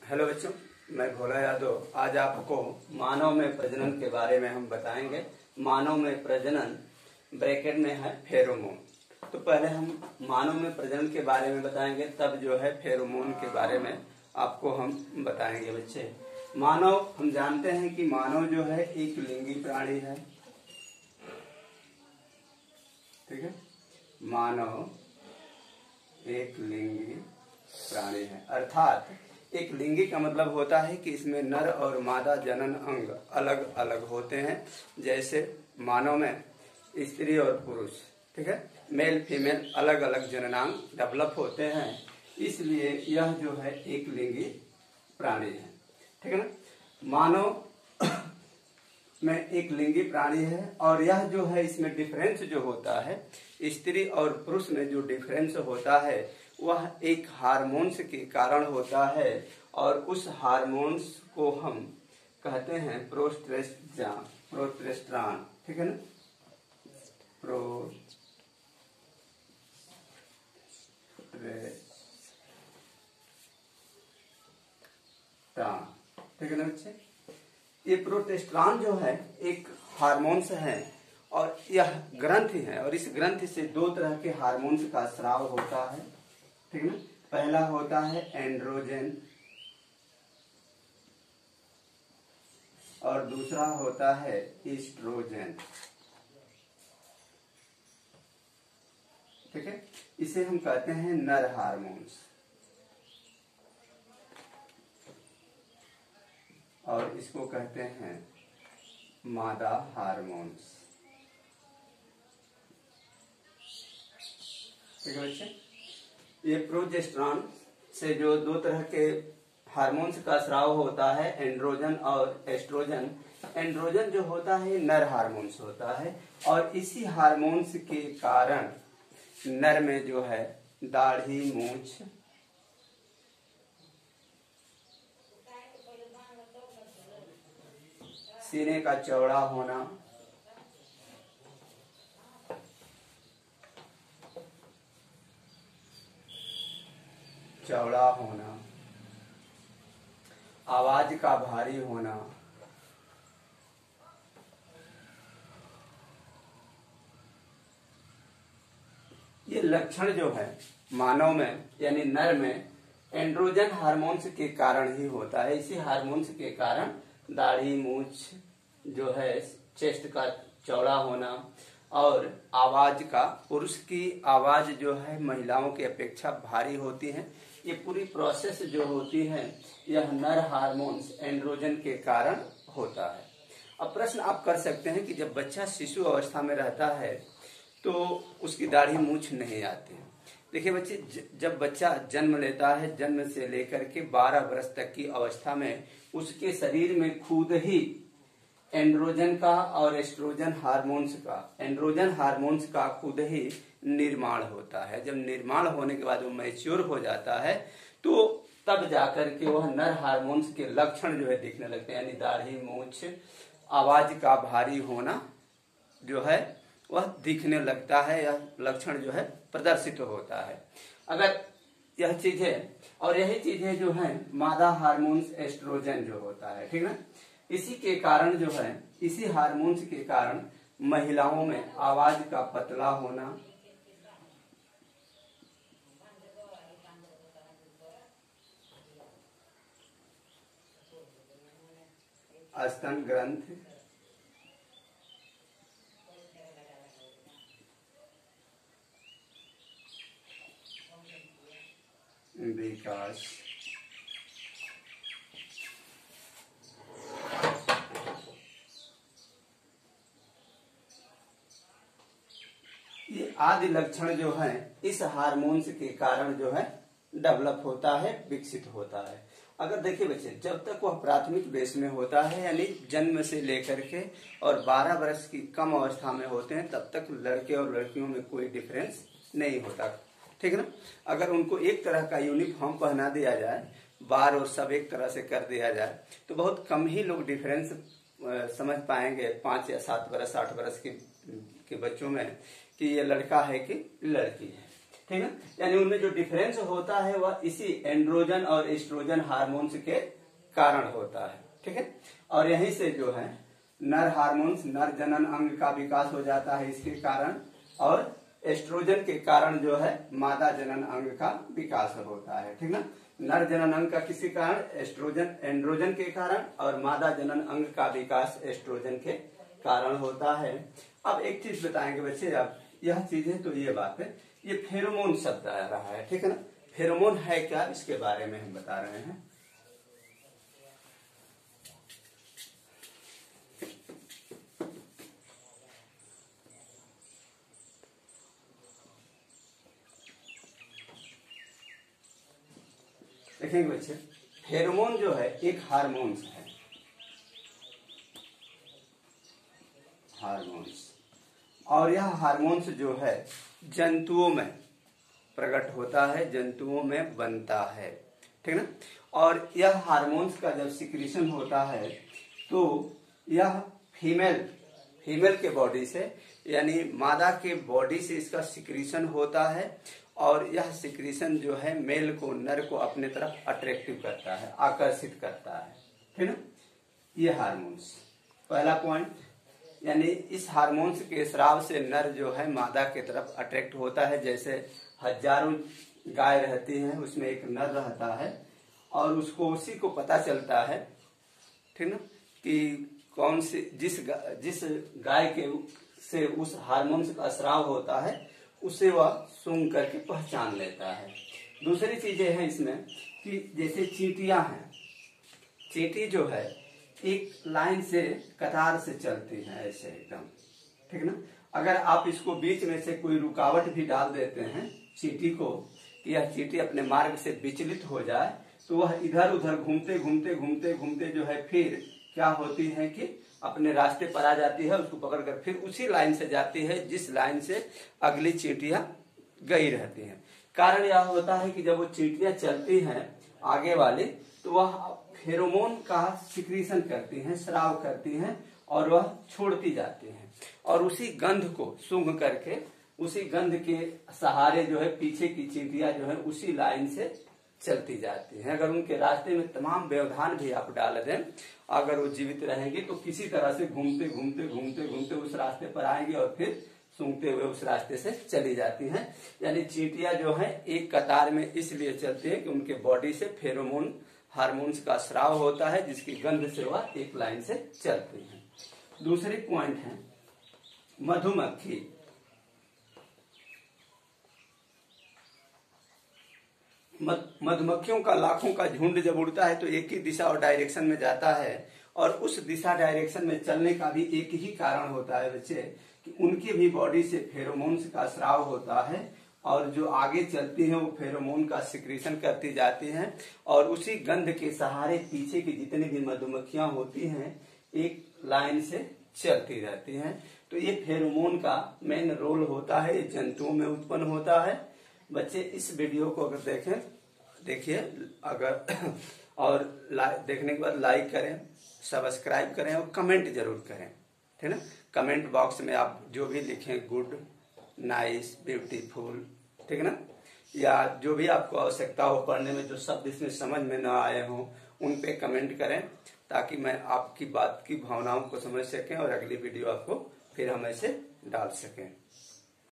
Hello बच्चों, मैं भोला यादव आज आपको मानव में प्रजनन के बारे में हम बताएंगे। मानव में प्रजनन ब्रैकेट में है फेरोमोन। तो पहले हम मानव में प्रजनन के बारे में बताएंगे, तब जो है फेरोमोन के बारे में आपको हम बताएंगे। बच्चे, मानव हम जानते हैं कि मानव जो है एक लिंगी प्राणी है। ठीक है, मानव एक लिंगी प्राणी है, अर्थात एक लिंगी का मतलब होता है कि इसमें नर और मादा जनन अंग अलग अलग होते हैं। जैसे मानव में स्त्री और पुरुष, ठीक है, मेल फीमेल अलग अलग जननांग डेवलप होते हैं, इसलिए यह जो है एक लिंगी प्राणी है। ठीक है ना, मानव में एक लिंगी प्राणी है और यह जो है इसमें डिफरेंस जो होता है स्त्री और पुरुष में जो डिफरेंस होता है वह एक हार्मोन्स के कारण होता है और उस हार्मोन्स को हम कहते हैं प्रोस्टेस्ट्रॉन। ठीक है ना, ठीक है ना बच्चे। ये प्रोस्टेस्ट्रॉन जो है एक हार्मोन्स है और यह ग्रंथि है और इस ग्रंथि से दो तरह के हार्मोन्स का स्राव होता है। ठीक है ना, पहला होता है एंड्रोजन और दूसरा होता है ईस्ट्रोजन। ठीक है, इसे हम कहते हैं नर हार्मोन्स और इसको कहते हैं मादा हार्मोन्स। ठीक है बच्चे, ये प्रोजेस्टेरॉन से जो दो तरह के हार्मोन्स का स्राव होता है, एंड्रोजन और एस्ट्रोजन। एंड्रोजन जो होता है नर हार्मोन्स होता है और इसी हार्मोन्स के कारण नर में जो है दाढ़ी, मूछ, सीने का चौड़ा होना, आवाज का भारी होना, ये लक्षण जो है मानव में यानी नर में एंड्रोजन हार्मोन्स के कारण ही होता है। इसी हार्मोन्स के कारण दाढ़ी, मूछ जो है, चेस्ट का चौड़ा होना और आवाज का, पुरुष की आवाज जो है महिलाओं की अपेक्षा भारी होती है। ये पूरी प्रोसेस जो होती है यह नर हार्मोन्स एंड्रोजन के कारण होता है। अब प्रश्न आप कर सकते हैं कि जब बच्चा शिशु अवस्था में रहता है तो उसकी दाढ़ी, मूछ नहीं आती है। देखिए बच्चे, जब बच्चा जन्म लेता है, जन्म से लेकर के 12 वर्ष तक की अवस्था में उसके शरीर में खुद ही एंड्रोजन का और एस्ट्रोजन हार्मोन्स का खुद ही निर्माण होता है। जब निर्माण होने के बाद वो मैच्योर हो जाता है तो तब जाकर के वह नर हार्मोन्स के लक्षण जो है दिखने लगते हैं, यानी दाढ़ी, मूछ, आवाज का भारी होना जो है वह दिखने लगता है। यह लक्षण जो है प्रदर्शित होता है। अगर यह चीजें और यही चीजें जो है मादा हार्मोन्स एस्ट्रोजन जो होता है, ठीक है, इसी के कारण जो है, इसी हार्मोन्स के कारण महिलाओं में आवाज का पतला होना, स्तन ग्रंथ, विकास, ये आदि लक्षण जो है इस हार्मोन्स के कारण जो है डेवलप होता है, विकसित होता है। अगर देखिए बच्चे, जब तक वह प्राथमिक बेस में होता है यानी जन्म से लेकर के और 12 वर्ष की कम अवस्था में होते हैं, तब तक लड़के और लड़कियों में कोई डिफरेंस नहीं होता। ठीक है ना, अगर उनको एक तरह का यूनिफॉर्म पहना दिया जाए, बार और सब एक तरह से कर दिया जाए, तो बहुत कम ही लोग डिफरेंस समझ पाएंगे 5 या 7 वर्ष 8 वर्ष के बच्चों में कि ये लड़का है कि लड़की है। ठीक है। यानी उनमें जो डिफरेंस होता है वह इसी एंड्रोजन और एस्ट्रोजन हार्मोन्स के कारण होता है, ठीक है। और यहीं से जो है नर हार्मोन्स, नर जनन अंग का विकास हो जाता है इसके कारण, और एस्ट्रोजन के कारण जो है मादा जनन अंग का विकास होता है, ठीक ना। नर जनन अंग का किसी कारण, एस्ट्रोजन एंड्रोजन के कारण, और मादा जनन अंग का विकास एस्ट्रोजन के कारण होता है। अब एक चीज बताएंगे बच्चे, अब यह चीज है तो ये बात है, ये फेरोमोन शब्द आ रहा है, ठीक है ना। फेरोमोन है क्या, इसके बारे में हम बता रहे हैं। देखेंगे बच्चे, फेरोमोन जो है एक हार्मोन्स है, हार्मोन्स, और यह हार्मोन्स जो है जंतुओं में प्रकट होता है, जंतुओं में बनता है, ठीक ना। और यह हार्मोन्स का जब सिक्रीशन होता है तो यह फीमेल के बॉडी से, यानी मादा के बॉडी से इसका सिक्रीशन होता है, और यह सिक्रीशन जो है मेल को, नर को अपने तरफ अट्रैक्टिव करता है, आकर्षित करता है, ठीक ना। ये हार्मोन्स पहला पॉइंट, यानी इस हार्मोन्स के स्राव से नर जो है मादा के तरफ अट्रैक्ट होता है। जैसे हजारों गाय रहती हैं, उसमें एक नर रहता है और उसको उसी को पता चलता है, ठीक ना, कि कौन सी जिस गाय के से उस हार्मोन्स का स्राव होता है उसे वह सूंघ करके पहचान लेता है। दूसरी चीजें हैं इसमें कि जैसे चींटियां हैं, चींटी जो है एक लाइन से, कतार से चलती है ऐसे एकदम, ठीक ना। अगर आप इसको बीच में से कोई रुकावट भी डाल देते हैं चींटी को, कि यह चींटी अपने मार्ग से विचलित हो जाए, तो वह इधर उधर घूमते घूमते घूमते घूमते जो है फिर क्या होती है कि अपने रास्ते पर आ जाती है, उसको पकड़कर फिर उसी लाइन से जाती है जिस लाइन से अगली चींटियां गई रहती हैं। कारण यह होता है कि जब वो चींटियां चलती हैं आगे वाली, तो वह फेरोमोन का सिक्रीशन करती हैं, स्राव करती हैं, और वह छोड़ती जाती हैं, और उसी गंध को सूंघ करके, उसी गंध के सहारे जो है पीछे की चींटियां जो है उसी लाइन से चलती जाती हैं। अगर उनके रास्ते में तमाम व्यवधान भी आप डाल दें, अगर वो जीवित रहेंगी तो किसी तरह से घूमते घूमते घूमते घूमते उस रास्ते पर आएंगे और फिर सूंघते हुए उस रास्ते से चली जाती हैं। यानी चींटियां जो है एक कतार में इसलिए चलती है कि उनके बॉडी से फेरोमोन हार्मोन्स का स्राव होता है, जिसकी गंध से वह एक लाइन से चलती हैं। दूसरी पॉइंट है मधुमक्खी। मधुमक्खियों का लाखों का झुंड जब उड़ता है तो एक ही दिशा और डायरेक्शन में जाता है, और उस दिशा डायरेक्शन में चलने का भी एक ही कारण होता है बच्चे, कि उनकी भी बॉडी से फेरोमोन्स का स्राव होता है, और जो आगे चलती हैं वो फेरोमोन का सिक्रीशन करती जाती हैं, और उसी गंध के सहारे पीछे की जितनी भी मधुमक्खियां होती हैं एक लाइन से चलती रहती हैं। तो ये फेरोमोन का मेन रोल होता है, ये जंतुओं में उत्पन्न होता है। बच्चे इस वीडियो को अगर देखिए अगर और देखने के बाद लाइक करें, सब्सक्राइब करें और कमेंट जरूर करें, ठीक है ना। कमेंट बॉक्स में आप जो भी लिखें, गुड, नाइस, ब्यूटीफुल, ठीक है ना, या जो भी आपको आवश्यकता हो पढ़ने में, जो शब्द इसमें समझ में ना आए हों उन पे कमेंट करें, ताकि मैं आपकी बात की भावनाओं को समझ सकें और अगली वीडियो आपको फिर हम ऐसे डाल सकें।